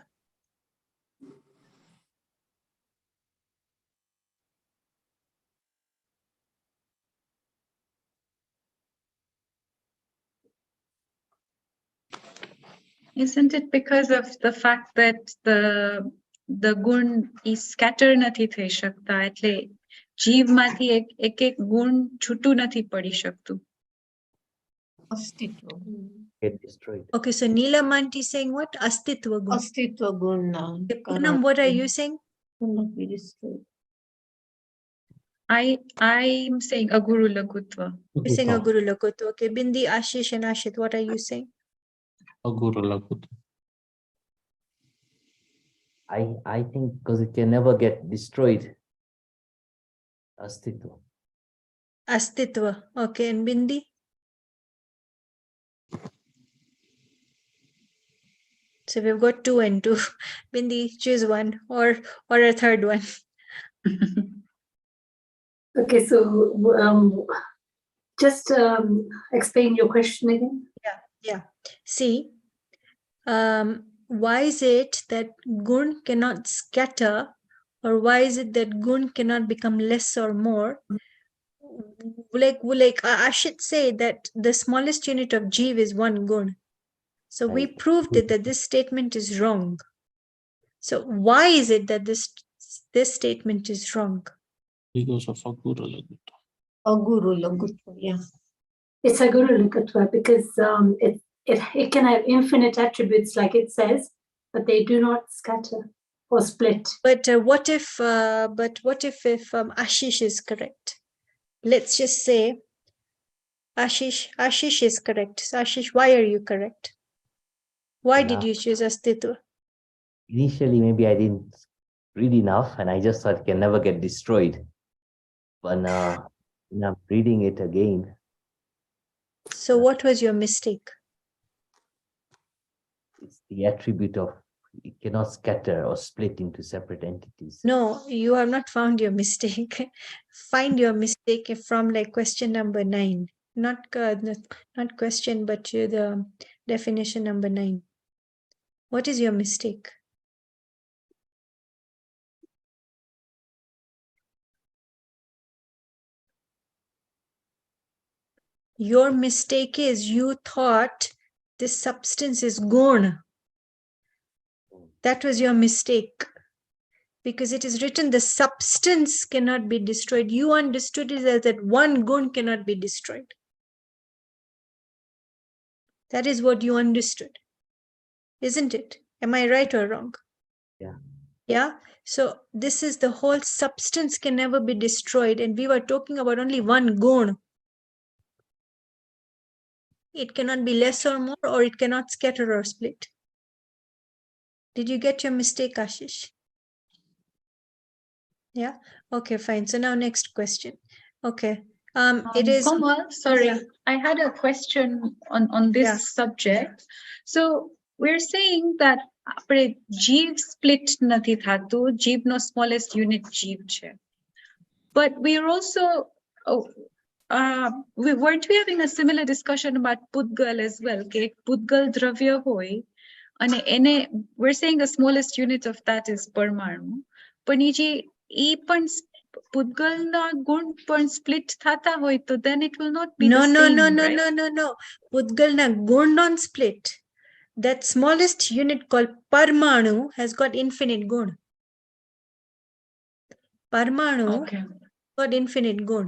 Isn't it because of the fact that the gun is scatter નથી થઈ શકતા, એટલે જીવમાંથી એક ગુણ છૂટું નથી પડી શકતું. Astitva. Get destroyed. Okay, so Neelamanti saying what? Astitva gun. Astitva gun. Poonam, what are you saying? Cannot be destroyed. I'm saying aguru lakutva. You're saying Aguru Lakutva. Okay, Bindi, Ashish and Ashit, what are you saying? Aguru Lakutva. I think because it can never get destroyed. Astitva. Astitva. Okay, and Bindi? So we've got 2 and 2. Bindi, choose one or a third one. Okay, so just explain your question again. Yeah. See, why is it that gun cannot scatter, or why is it that gun cannot become less or more? Like I should say that the smallest unit of Jeev is one gun. So we Right. proved it that this statement is wrong. So why is it that this statement is wrong? Because of Agura Lagutta. Aguru Lagutva, yeah. It's a Guru Lakatva because it can have infinite attributes, like it says, but they do not scatter or split. But what if Ashish is correct? Let's just say Ashish is correct. So Ashish, why are you correct? Why did you choose Astitva? Initially, maybe I didn't read enough and I just thought it can never get destroyed. But now I'm reading it again. So what was your mistake? It's the attribute of it cannot scatter or split into separate entities. No, you have not found your mistake. Find your mistake from like question number 9. Not question, but the definition number 9. What is your mistake? Your mistake is you thought this substance is gone. That was your mistake. Because it is written the substance cannot be destroyed. You understood it as that one gun cannot be destroyed. That is what you understood. Isn't it? Am I right or wrong? Yeah. Yeah. So this is the whole substance can never be destroyed. And we were talking about only one gun. It cannot be less or more, or it cannot scatter or split. Did you get your mistake, Ashish? Yeah. Okay, fine. So now next question. Okay. It is Komal, sorry, Yeah. I had a question on this Yeah. subject. So we're saying that આપણે જીવ split નથી થાતું, જીવનો smallest unit જીવ છે. But we are also weren't we having a similar discussion about Pudgal as well? કે Pudgal દ્રવ્ય હોય અને એને we're saying the smallest unit of that is પરમાણુ. પણ ઈ પણ Pudgalના ગુણ પણ split થતા હોય તો then it will not be the same, right? No. Pudgalna gun non-split. That smallest unit called Parmanu has got infinite gun. Parmanu Okay. got infinite gun.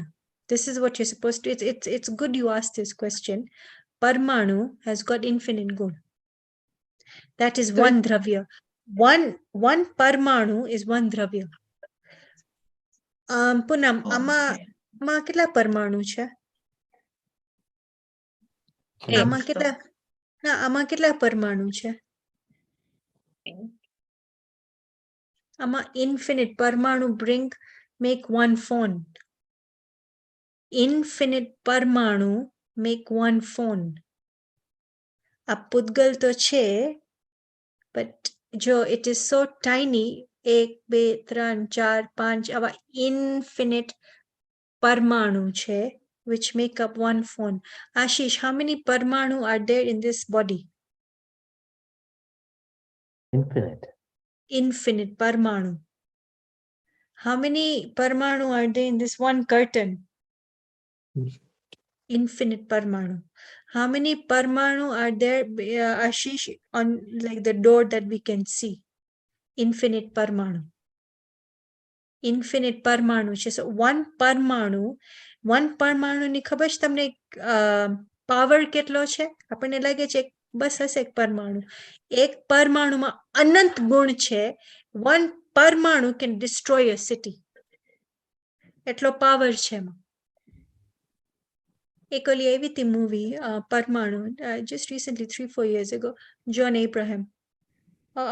This is what you're supposed to. It's good you asked this question. Parmanu has got infinite gun. That is So one dravya. One Parmanu is one dravya. Punam, ama કેટલા પરમાણુ છે? આમાં કેટલા પરમાણુ છે? આમાં infinite પરમાણુ make one phone. Infinite પરમાણુ make one phone. આ પુદ્ગલ તો છે, but જો it is so tiny, 1, 2, 3, 4, 5 આવા infinite પરમાણુ છે, which make up one phone. Ashish, how many parmanu are there in this body? Infinite. Infinite parmanu. How many parmanu are there in this one curtain? Infinite parmanu. How many parmanu are there, Ashish, on like the door that we can see? Infinite parmanu. Infinite parmanu. So one parmanu ની ખબર છે તમને power કેટલો છે? આપણને લાગે છે બસ હશે એક પરમાણુ. એક પરમાણુમાં અનંત ગુણ છે. One પરમાણુ can destroy a city. એટલો પાવર છે એમાં. એક ઓલી એવી હતી મૂવી પરમાણુ, just recently 3-4 years ago, John Abraham.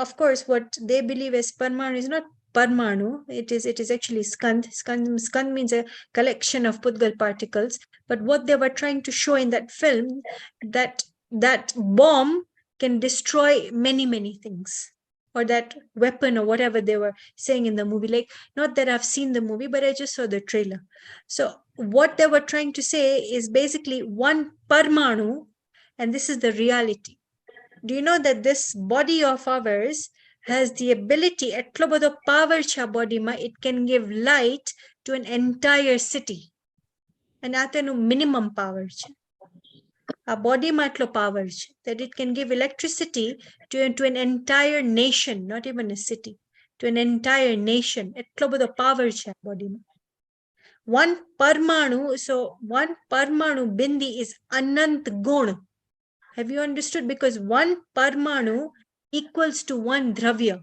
Of course, what they believe as Parmanu is not Parmanu. It is actually Skand. Skand means a collection of Pudgal particles. But what they were trying to show in that film, that bomb can destroy many things, or that weapon or whatever they were saying in the movie. Like, not that I've seen the movie, but I just saw the trailer. So what they were trying to say is basically one parmanu, and this is the reality. Do you know that this body of ours has the ability, એટલો બધો power છે આ bodyમાં, it can give light to an entire city. And આ તેનું minimum power છે. Our body એટલો power છે that it can give electricity to an entire nation, not even a city, to an entire nation. એટલો બધો power છે આ bodyમાં. One parmanu, so one parmanu bindi is anant gun. Have you understood? Because one parmanu equals to one dravya.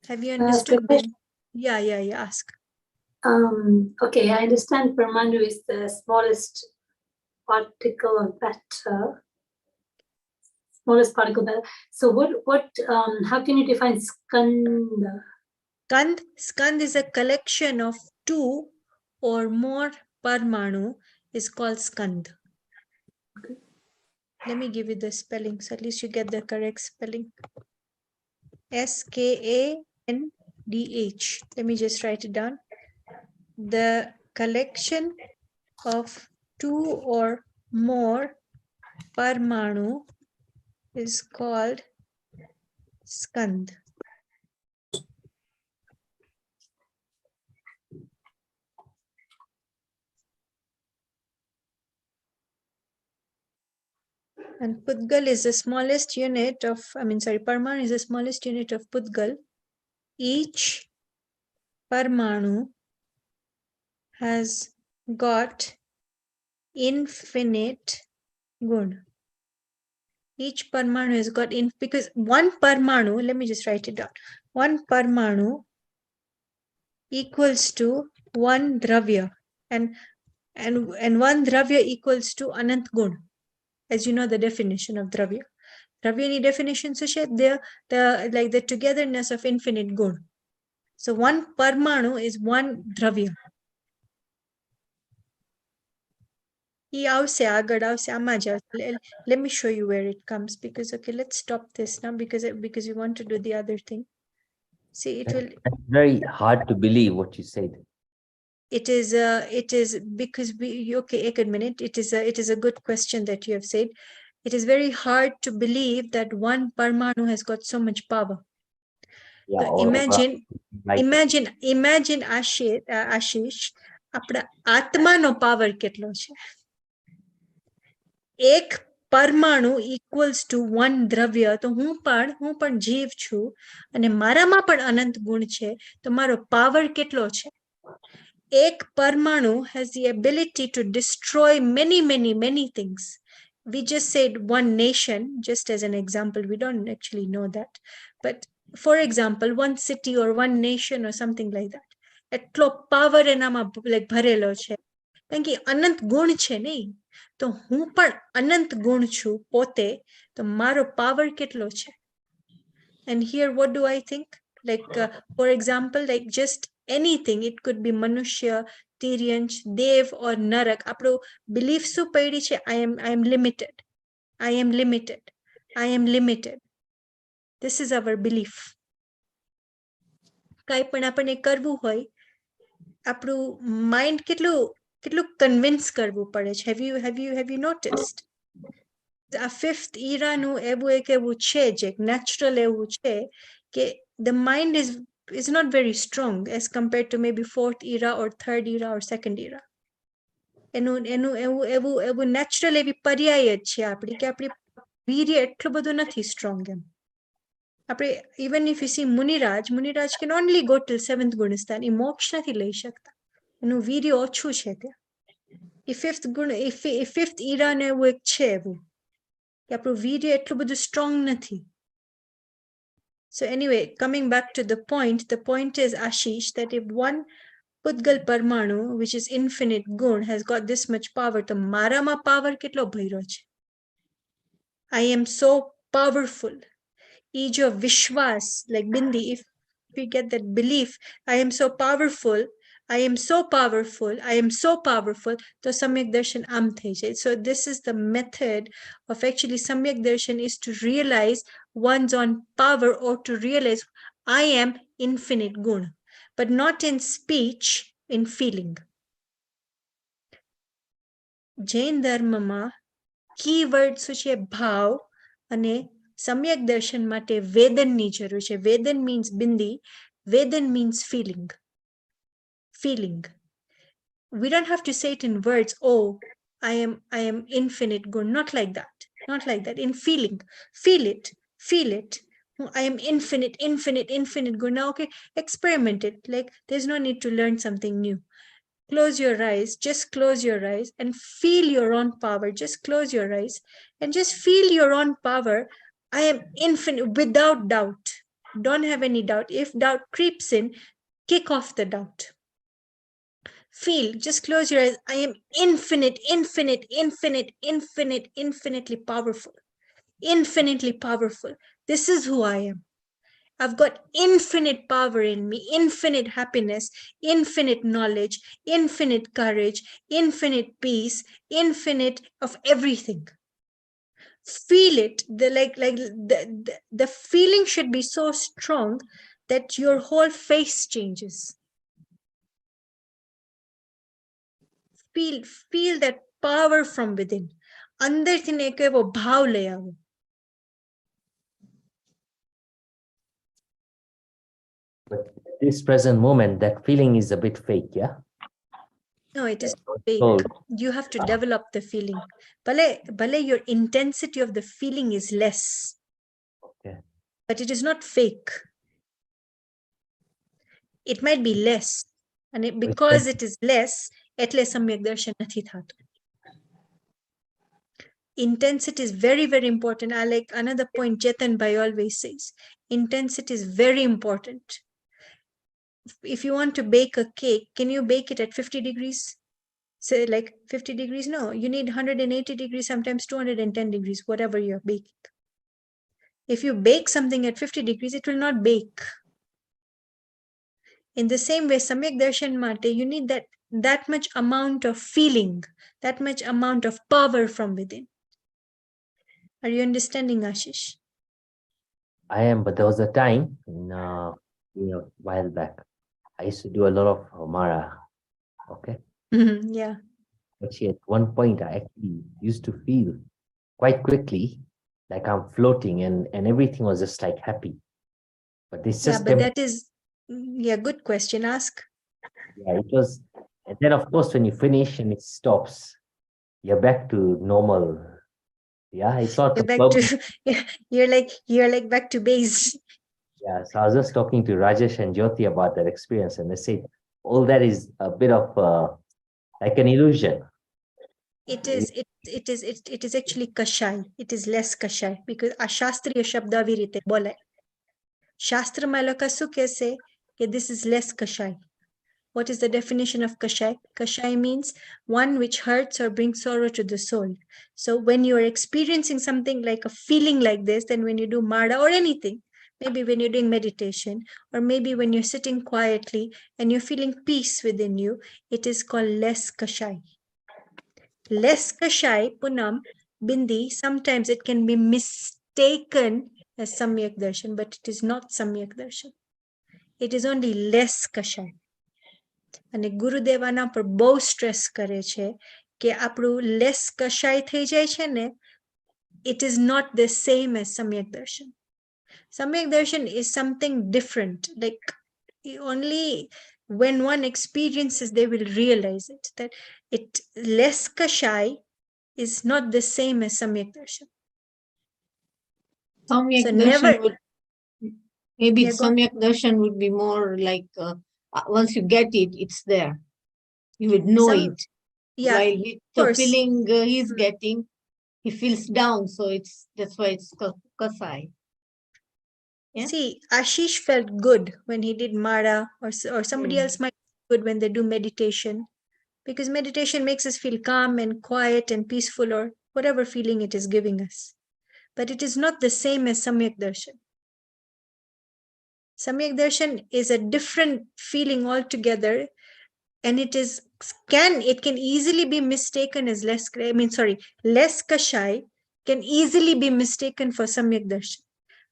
Have you understood? Yeah, ask. Okay, I understand Parmanu is the smallest particle of matter. Smallest particle matter. So how can you define skanda? Skand is a collection of 2 or more parmanu is called skand. Okay. Let me give you the spelling, so at least you get the correct spelling. Skandh. Let me just write it down. The collection of 2 or more parmanu is called skand. And Pudgal is the smallest unit of, Parmanu is the smallest unit of Pudgal. Each Parmanu has got infinite gun. Each Parmanu has got, because one Parmanu, let me just write it down. One Parmanu equals to one Dravya. And one Dravya equals to Anant Gun. As you know the definition of Dravya. Dravya ni definition so like the togetherness of infinite gun. So one parmanu is one Dravya. Let me show you where it comes, because okay, let's stop this now because we want to do the other thing. See, It's very hard to believe what you said. It is because okay, a good minute. It is a good question that you have said. It is very hard to believe that one parmanu has got so much power. Yeah, so imagine Ashish, આપણા આત્માનો power કેટલો છે? એક પરમાણુ equals to one દ્રવ્ય. તો હું પણ જીવ છું અને મારામાં પણ અનંત ગુણ છે, તો મારો power કેટલો છે? Ek parmanu has the ability to destroy many things. We just said one nation, just as an example. We don't actually know that. But for example, one city or one nation or something like that. એટલો power એનામાં like ભરેલો છે. કારણ કે અનંત ગુણ છે નહીં. તો હું પણ અનંત ગુણ છું પોતે, તો મારો power કેટલો છે? And here, what do I think? Like, for example, like just anything. It could be Manushya, Tiryansh, Dev or Narak. Apro belief su paidi che, I am limited. I am limited. I am limited. This is our belief. Kai પણ આપણે કરવું હોય, આપણું mind કેટલું convince કરવું પડે છે. Have you noticed? A fifth era નું એવું છે જે natural એવું છે કે the mind is not very strong as compared to maybe fourth era or third era or second era. એવું natural એવી પર્યાય જ છે આપણી, કે આપણી વીર્ય એટલું બધું નથી strong એમ. આપણે even if you see Muniraj can only go till 7th ગુણસ્થાન. એ મોક્ષ નથી લઈ શકતા, એનું વીર્ય ઓછું છે ત્યાં. એ fifth era ને એવું એક છે એવું. આપણું વીર્ય એટલું બધું strong નથી. So anyway, coming back to the point is, Ashish, that if one Pudgal Parmanu, which is infinite gun, has got this much power, તો મારામાં power કેટલો ભર્યો છે? I am so powerful. E jo Vishwas, like Bindi, if we get that belief, I am so powerful, I am so powerful, I am so powerful, to Samyak Darshan am thai jai. So this is the method of actually Samyak Darshan, is to realize one's own power, or to realize I am infinite gun, but not in speech, in feeling. Jain Dharma keyword છે ભાવ અને Samyak Darshan માટે વેદનની જરૂર છે. વેદન means bindi, વેદન means feeling. Feeling. We don't have to say it in words, oh, I am infinite good. Not like that. Not like that. In feeling. Feel it. Feel it. I am infinite, infinite, infinite good. Now, okay, experiment it. Like, there's no need to learn something new. Close your eyes, just close your eyes and feel your own power. Just close your eyes and just feel your own power. I am infinite without doubt. Don't have any doubt. If doubt creeps in, kick off the doubt. Feel, just close your eyes. I am infinite, infinite, infinite, infinite, infinitely powerful. Infinitely powerful. This is who I am. I've got infinite power in me, infinite happiness, infinite knowledge, infinite courage, infinite peace, infinite of everything. Feel it. The feeling should be so strong that your whole face changes. Feel that power from within. અંદરથી ને એક એવો ભાવ લઈ આવો. But at this present moment, that feeling is a bit fake, yeah? No, it is fake. So, You have to develop the feeling. Bale, your intensity of the feeling is less. Okay. But it is not fake. It might be less. And because it is less, એટલે Samyak Darshan નથી થાતું. Intensity is very, very important. I like another point Chetan Bhai always says. Intensity is very important. If you want to bake a cake, can you bake it at 50 degrees? Say like 50 degrees? No, you need 180 degrees, sometimes 210 degrees, whatever you're baking. If you bake something at 50 degrees, it will not bake. In the same way, Samyak Darshan Mate, you need that much amount of feeling, that much amount of power from within. Are you understanding, Ashish? I am, but there was a time a while back. I used to do a lot of Mara. Okay. Yeah. Actually, at one point, I actually used to feel quite quickly like I'm floating, and everything was just like happy. But this just but that is, good question. Ask. Yeah, it was. And then, of course, when you finish and it stops, you're back to normal. Yeah, it's not. You're back to, you're like back to base. Yeah, so I was just talking to Rajesh and Jyoti about that experience, and they said all that is a bit of like an illusion. It is actually kashai. It is less kashai because a shastriya shabd આવી રીતે બોલાય. શાસ્ત્રમાં લોકો શું કહેશે કે this is less kashai. What is the definition of kashai? Kashai means one which hurts or brings sorrow to the soul. So when you are experiencing something like a feeling like this, then when you do marda or anything, maybe when you're doing meditation, or maybe when you're sitting quietly and you're feeling peace within you, it is called less kashai. Less kashai, punam, bindi, sometimes it can be mistaken as Samyak Darshan, but it is not Samyak Darshan. It is only less kashai. અને ગુરુદેવ આના પર બહુ stress કરે છે કે આપણું less કશાય થઈ જાય છે ને, it is not the same as Samyak Darshan. Samyak Darshan is something different. Like only when one experiences, they will realize it, that it less kashai is not the same as Samyak Darshan. Samyak So Darshan never. Maybe Yeah, Samyak Darshan would be more like once you get it, it's there. You would know it. Yeah, while with the course. feeling he's getting, he feels down. So that's why it's kasai. Yeah? See, Ashish felt good when he did Mara, or somebody else might feel good when they do meditation, because meditation makes us feel calm and quiet and peaceful, or whatever feeling it is giving us. But it is not the same as Samyak Darshan. Samyak Darshan is a different feeling altogether. and it can easily be mistaken as less kashai can easily be mistaken for Samyak Darshan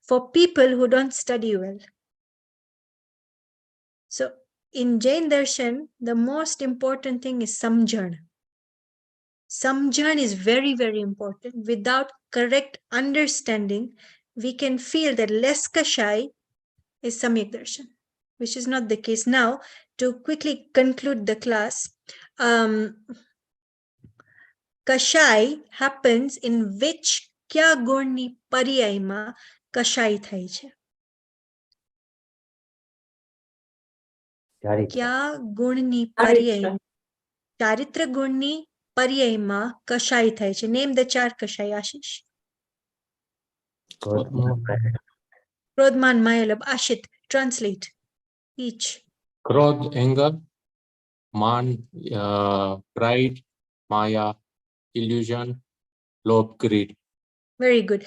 for people who don't study well. So in Jain Darshan, the most important thing is Samjhan. Samjhan is very, very important. Without correct understanding, we can feel that less kashai is Samyak Darshan, which is not the case. Now, to quickly conclude the class, kashai happens in which kya gurni pariyayma kashai થાય છે? કયા ગુણની પર્યાય ચારિત્ર ગુણની પર્યાયમાં કશાય થાય છે? Name the 4 કશાય, Ashish. Krodman, Mayalab. Ashit, translate each. Krodh, anger. Man, pride. Maya, illusion. Lobh, greed. Very good.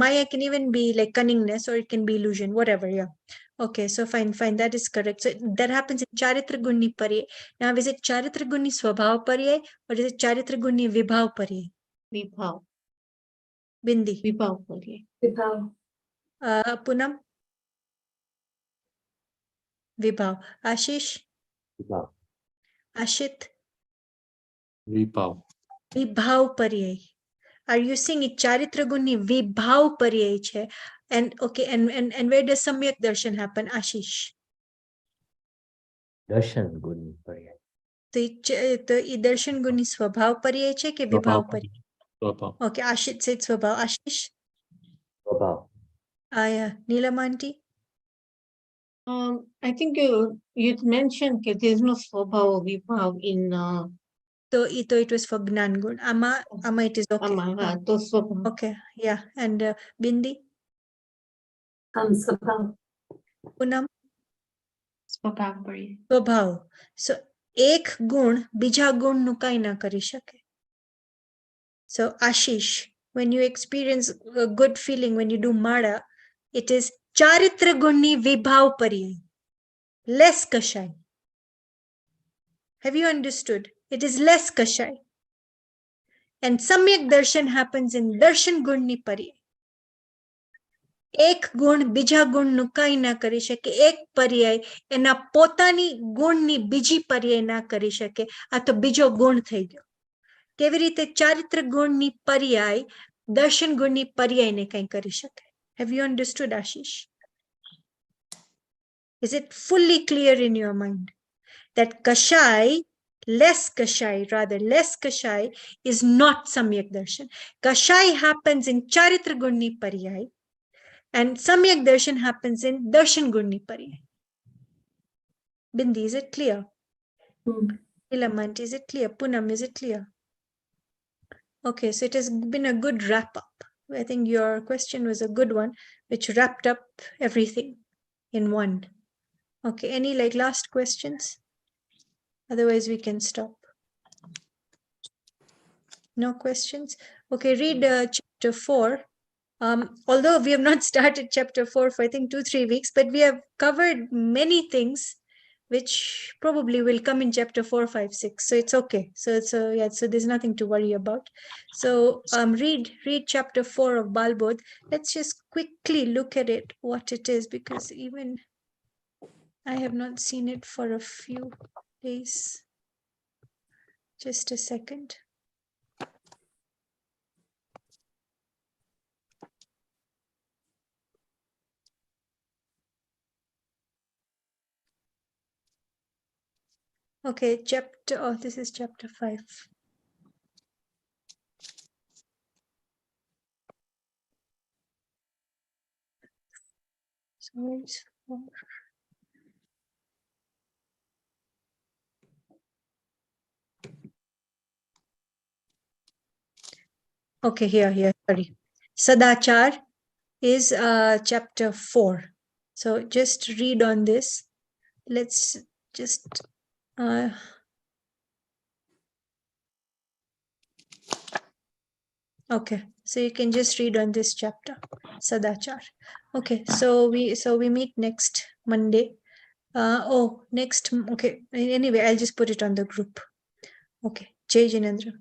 Maya can even be like cunningness, or it can be illusion, whatever. Yeah. Okay, so fine. That is correct. So that happens in Charitra Gunni Paryay. Now, is it Charitra Gunni Swabhav Paryay or is it Charitra Gunni Vibhav Paryay? Vibhav. Bindi. Vibhav Paryay. Vibhav. Punam. Vibhav. Ashish. Vibhav. Ashit. Vibhav. Vibhav Paryay. Are you saying it Charitra Gunni Vibhav Paryay che? And okay, and where does Samyak Darshan happen, Ashish? Darshan Gunni Paryay. So Darshan Gunni Swabhav Paryay che ke Vibhav Paryay? Swabhav. Okay, Ashit said Swabhav. Ashish? Swabhav. Yeah. Neelamanti? I think you mentioned that there's no Swabhav or Vibhav in So it was for Gnan Gun. Ama it is okay. to Swabhav. Okay, yeah. And Bindi? Swabhav. Punam? સ્વભાવ પડી. Swabhav. So ek gun bija gun nu kai na kari shake. So Ashish, when you experience a good feeling when you do Mada, it is Charitra Gunni Vibhav Paryay. Less kashai. Have you understood? It is less kashai. And Samyak Darshan happens in Darshan Gunni Paryay. એક ગુણ બીજા ગુણ નું કઈ ના કરી શકે. એક પર્યાય એના પોતાની ગુણની બીજી પર્યાય ના કરી શકે. આ તો બીજો ગુણ થઈ ગયો. કેવી રીતે ચારિત્ર ગુણની પર્યાય દર્શન ગુણની પર્યાયને કઈ કરી શકે? Have you understood, Ashish? Is it fully clear in your mind that kashai, less kashai is not Samyak Darshan? Kashai happens in Charitra Gunni Paryay and Samyak Darshan happens in Darshan Gunni Paryay. Bindi, is it clear? Ilamanti, is it clear? Punam, is it clear? Okay, so it has been a good wrap up. I think your question was a good one, which wrapped up everything in one. Okay, any last questions? Otherwise, we can stop. No questions? Okay, read chapter 4. Although we have not started chapter 4 for I think 2-3 weeks, but we have covered many things which probably will come in chapter 4, 5, 6. So it's okay. So there's nothing to worry about. So read chapter 4 of Balbodh. Let's just quickly look at it, what it is, because even I have not seen it for a few days. Just a second. Okay, this is chapter 5. So it's 4. Okay, here, sorry. Sadachar is chapter 4. So just read on this. Let's just okay, so you can just read on this chapter, Sadachar. Okay, so we meet next Monday. Oh, next. Okay. Anyway, I'll just put it on the group. Okay. Jai Jinendra.